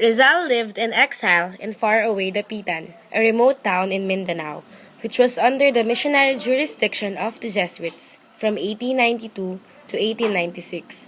Rizal lived in exile in faraway Dapitan, a remote town in Mindanao, which was under the missionary jurisdiction of the Jesuits from 1892 to 1896.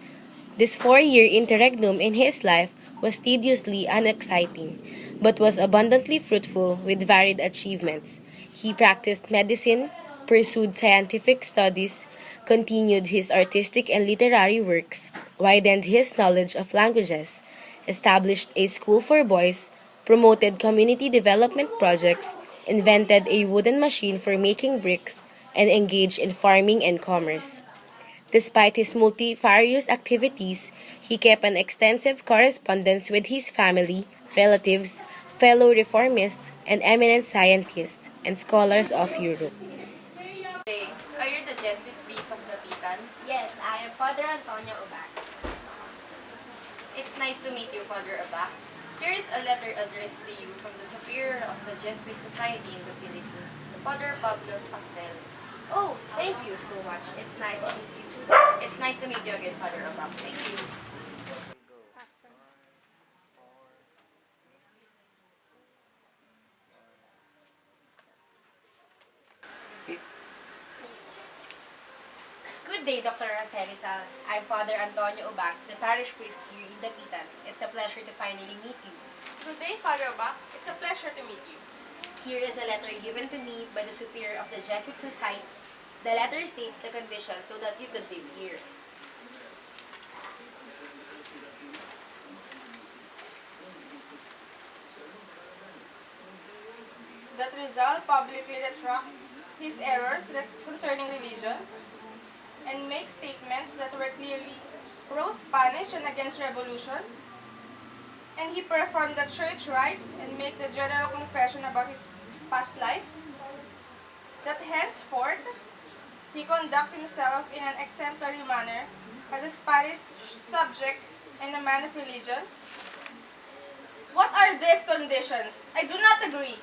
This 4 year interregnum in his life was tediously unexciting, but was abundantly fruitful with varied achievements. He practiced medicine, pursued scientific studies, continued his artistic and literary works, widened his knowledge of languages, established a school for boys, promoted community development projects, invented a wooden machine for making bricks, and engaged in farming and commerce. Despite his multifarious activities, he kept an extensive correspondence with his family, relatives, fellow reformists, and eminent scientists and scholars of Europe. Hey, are you the Jesuit priest of the Pitan? Yes, I am Father Antonio Ubac. It's nice to meet you, Father Abak. Here is a letter addressed to you from the Superior of the Jesuit Society in the Philippines, Father Pablo Pastels. Oh, thank you so much. It's nice to meet you too. It's nice to meet you again, Father Abak. Thank you. Good day, Dr. Rizal. I'm Father Antonio Ubac, the parish priest here in Dapitan. It's a pleasure to finally meet you. Good day, Father Bach. It's a pleasure to meet you. Here is a letter given to me by the Superior of the Jesuit Society. The letter states the conditions so that you could live here. That Rizal publicly retracts his errors concerning religion and makes statements that were clearly pro-Spanish and against revolution. And he performed the church rites and made the general confession about his past life. That henceforth, he conducts himself in an exemplary manner as a Spanish subject and a man of religion. What are these conditions? I do not agree.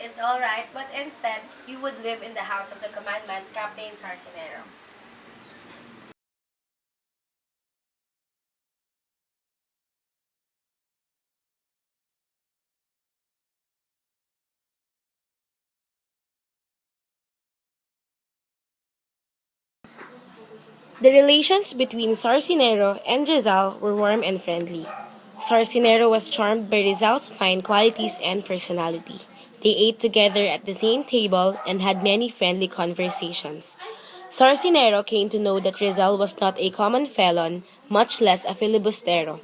It's all right, but instead, you would live in the house of the commandant, Captain Sarcinero. The relations between Sarcinero and Rizal were warm and friendly. Sarcinero was charmed by Rizal's fine qualities and personality. They ate together at the same table and had many friendly conversations. Sarcinero came to know that Rizal was not a common felon, much less a filibustero.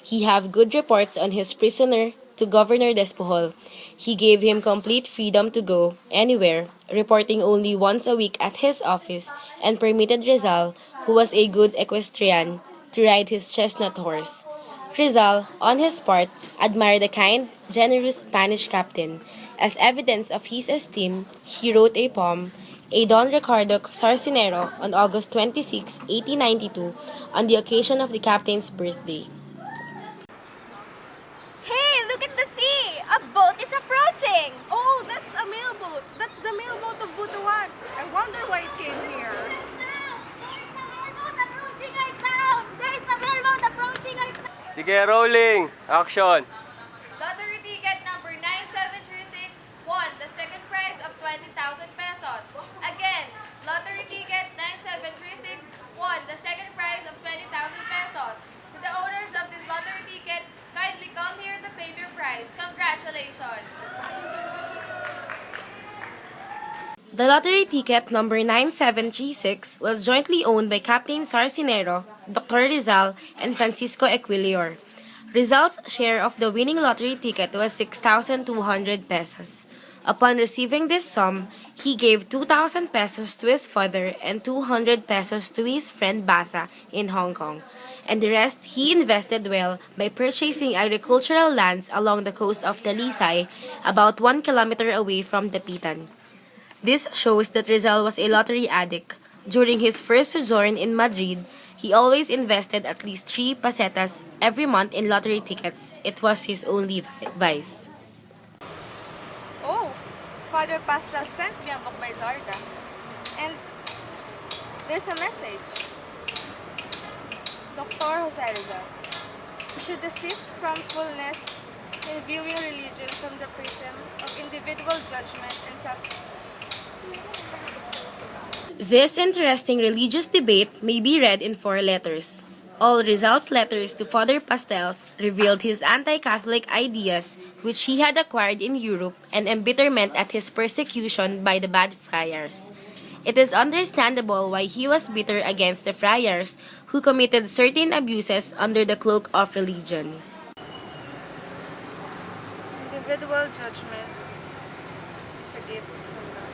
He had good reports on his prisoner to Governor Despohol. He gave him complete freedom to go anywhere, reporting only once a week at his office, and permitted Rizal, who was a good equestrian, to ride his chestnut horse. Rizal, on his part, admired the kind, generous Spanish captain. As evidence of his esteem, he wrote a poem, a Don Ricardo Sarcinero, on August 26, 1892, on the occasion of the captain's birthday. Hey, look at the sea! A boat is approaching! Oh, that's a mailboat. That's the mailboat of Butuan. I wonder why it came here. Sige, rolling. Action. Lottery ticket number 9736 won the second prize of 20,000 pesos. Again, lottery ticket 9736 won the second prize of 20,000 pesos. To the owners of this lottery ticket, kindly come here to claim your prize. Congratulations! The lottery ticket number 9736 was jointly owned by Captain Sarcinero, Dr. Rizal, and Francisco Equilior. Rizal's share of the winning lottery ticket was 6,200 pesos. Upon receiving this sum, he gave 2,000 pesos to his father and 200 pesos to his friend Basa in Hong Kong, and the rest he invested well by purchasing agricultural lands along the coast of Talisay, about 1 kilometer away from Dapitan. This shows that Rizal was a lottery addict. During his first sojourn in Madrid, he always invested at least 3 pesetas every month in lottery tickets. It was his only vice. Oh, Father Pastel sent me a book by Zarda. And there's a message. Dr. Jose Rizal, you should desist from fullness viewing religion from the prism of individual judgment and self. This interesting religious debate may be read in four letters. All Rizal's letters to Father Pastels revealed his anti-Catholic ideas which he had acquired in Europe and embitterment at his persecution by the bad friars. It is understandable why he was bitter against the friars who committed certain abuses under the cloak of religion. Individual judgment is a gift from God,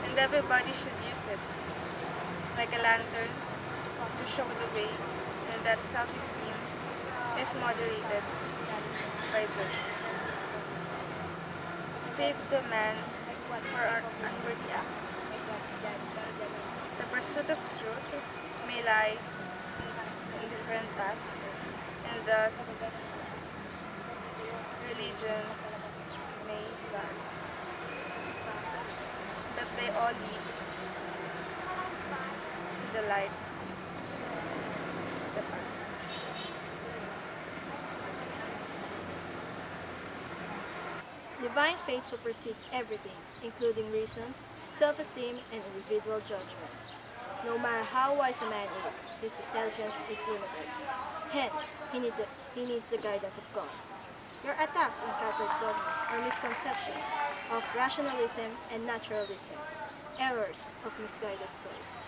and everybody should use it, like a lantern, to show the way, and that self-esteem, if moderated by judgment, saves the man for our unworthy acts. The pursuit of truth may lie in different paths, and thus religion may vary, but they all lead to the light of the path. Divine faith supersedes everything, including reasons, self-esteem, and individual judgments. No matter how wise a man is, his intelligence is limited. Hence, he needs the guidance of God. Your attacks on Catholic dogmas are misconceptions of rationalism and naturalism, errors of misguided souls.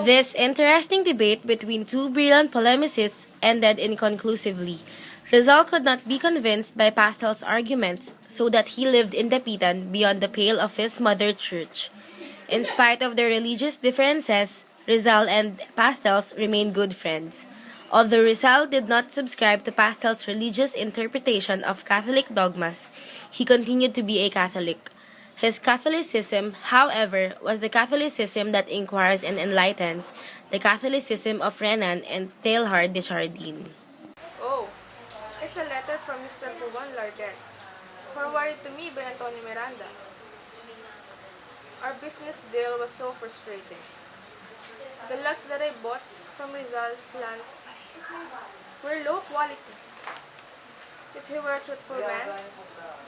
This interesting debate between two brilliant polemicists ended inconclusively. Rizal could not be convinced by Pastel's arguments, so that he lived in Dapitan beyond the pale of his mother church. In spite of their religious differences, Rizal and Pastels remained good friends. Although Rizal did not subscribe to Pastel's religious interpretation of Catholic dogmas, he continued to be a Catholic. His Catholicism, however, was the Catholicism that inquires and enlightens, the Catholicism of Renan and Teilhard de Chardin. Oh, it's a letter from Mr. Juan Lardet, forwarded to me by Antonio Miranda. Our business deal was so frustrating. The logs that I bought from Rizal's lands were low quality. If he were a truthful man,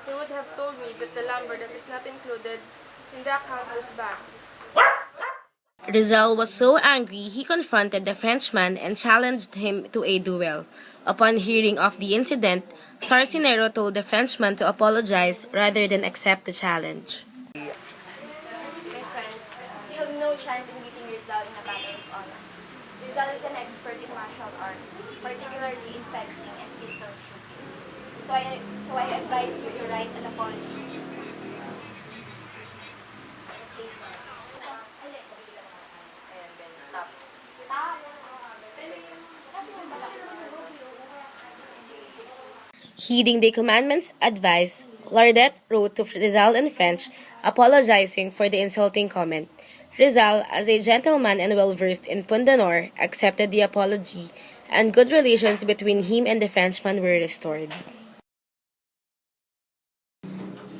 he would have told me that the lumber that is not included in the account was bad. Rizal was so angry he confronted the Frenchman and challenged him to a duel. Upon hearing of the incident, Sarcinero told the Frenchman to apologize rather than accept the challenge. My friend, you have no chance in beating Rizal in a battle of honor. Rizal is an expert in martial arts, particularly in fencing and pistol shooting. So I advise you to write an apology. Heeding the commandment's advice, Lardet wrote to Rizal in French, apologizing for the insulting comment. Rizal, as a gentleman and well-versed in Pundonor, accepted the apology, and good relations between him and the Frenchman were restored.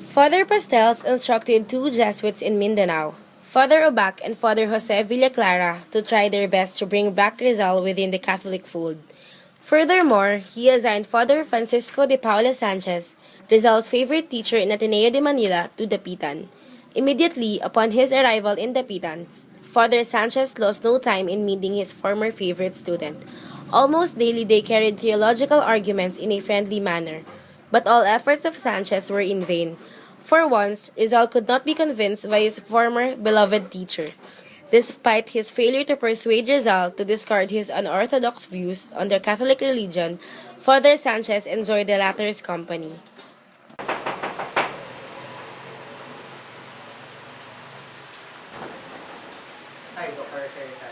Father Pastels instructed two Jesuits in Mindanao, Father Obac and Father Jose Villaclara, to try their best to bring back Rizal within the Catholic fold. Furthermore, he assigned Father Francisco de Paula Sanchez, Rizal's favorite teacher in Ateneo de Manila, to Dapitan. Immediately upon his arrival in Dapitan, Father Sanchez lost no time in meeting his former favorite student. Almost daily they carried theological arguments in a friendly manner, but all efforts of Sanchez were in vain. For once, Rizal could not be convinced by his former beloved teacher. Despite his failure to persuade Rizal to discard his unorthodox views on the Catholic religion, Father Sanchez enjoyed the latter's company. Hi, Dr. Rizal.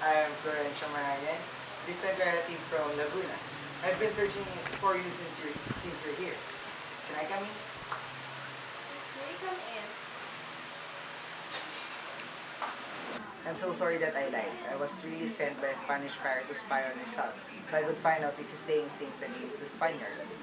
I am Florencio Marayan, distant relative from Laguna. I've been searching for you since you're here. Can I come in? May I come in? I'm so sorry that I lied. I was really sent by a Spanish friar to spy on yourself, so I could find out if he's saying things against the Spaniards.